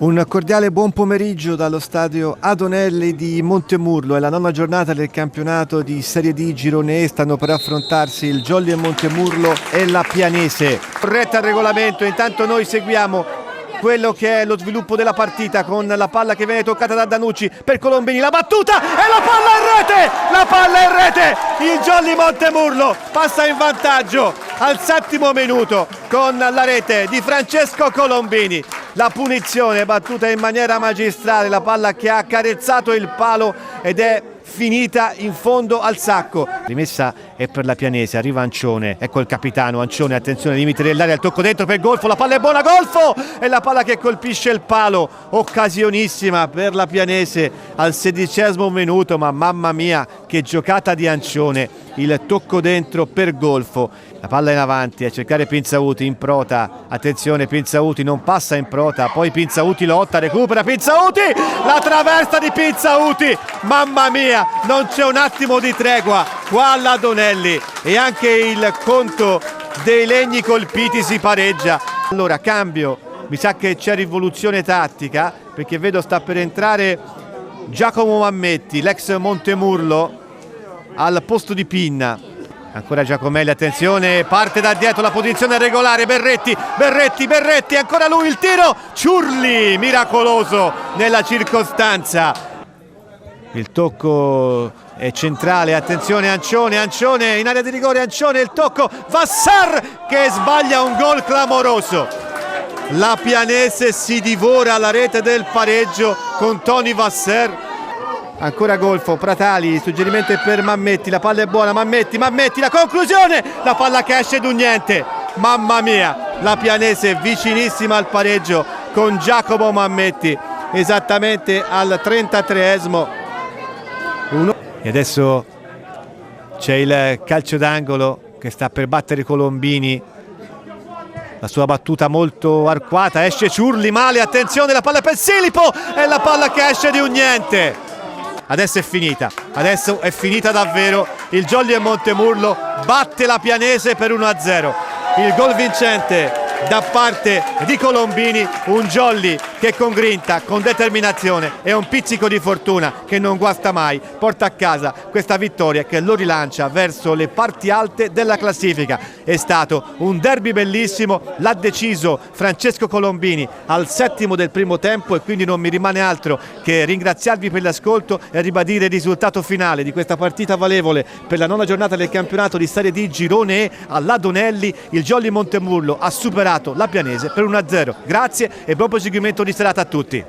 Un cordiale buon pomeriggio dallo stadio Adonelli di Montemurlo. È la nona giornata del campionato di Serie D Girone E. Stanno per affrontarsi il Jolly Montemurlo e la Pianese. Corretta al regolamento, intanto noi seguiamo quello che è lo sviluppo della partita con la palla che viene toccata da Danucci per Colombini, la battuta e la palla in rete! La palla in rete! Il Jolly Montemurlo passa in vantaggio al 7° minuto con la rete di Francesco Colombini. La punizione battuta in maniera magistrale, la palla che ha accarezzato il palo ed è finita in fondo al sacco. Rimessa è per la Pianese, arriva Ancione, ecco il capitano Ancione, attenzione, limite dell'area, il tocco dentro per Golfo, la palla è buona, Golfo! E la palla che colpisce il palo, occasionissima per la Pianese al 16° minuto, ma mamma mia che giocata di Ancione, il tocco dentro per Golfo. La palla in avanti a cercare Pinzauti in prota, attenzione Pinzauti non passa in prota, poi Pinzauti lotta, recupera Pinzauti, la traversa di Pinzauti, mamma mia non c'è un attimo di tregua qua all'Adonelli e anche il conto dei legni colpiti si pareggia. Allora cambio, mi sa che c'è rivoluzione tattica perché vedo sta per entrare Giacomo Mammetti, l'ex Montemurlo, al posto di Pinna. Ancora Giacomelli, attenzione, parte da dietro, la posizione regolare, Berretti, ancora lui il tiro, Ciurli, miracoloso nella circostanza. Il tocco è centrale, attenzione Ancione in area di rigore, Ancione, il tocco, Vassar che sbaglia un gol clamoroso. La Pianese si divora la rete del pareggio con Tony Vassar. Ancora Golfo, Pratali, suggerimento è per Mammetti, la palla è buona, Mammetti, la conclusione, la palla che esce d'un niente, mamma mia, la Pianese vicinissima al pareggio con Giacomo Mammetti, esattamente al 33°. E adesso c'è il calcio d'angolo che sta per battere Colombini, la sua battuta molto arcuata, esce Ciurli male, attenzione, la palla è per Silipo e la palla che esce di un niente. Adesso è finita davvero, il Jolly Montemurlo batte la Pianese per 1-0, il gol vincente da parte di Colombini, un Jolly che con grinta, con determinazione e un pizzico di fortuna che non guasta mai, porta a casa questa vittoria che lo rilancia verso le parti alte della classifica. È stato un derby bellissimo, l'ha deciso Francesco Colombini al 7° del primo tempo e quindi non mi rimane altro che ringraziarvi per l'ascolto e ribadire il risultato finale di questa partita valevole per la nona giornata del campionato di Serie D Girone E all'Adonelli. Il Jolly Montemurlo ha superato la Pianese per 1-0. Grazie e buon proseguimento di serata a tutti.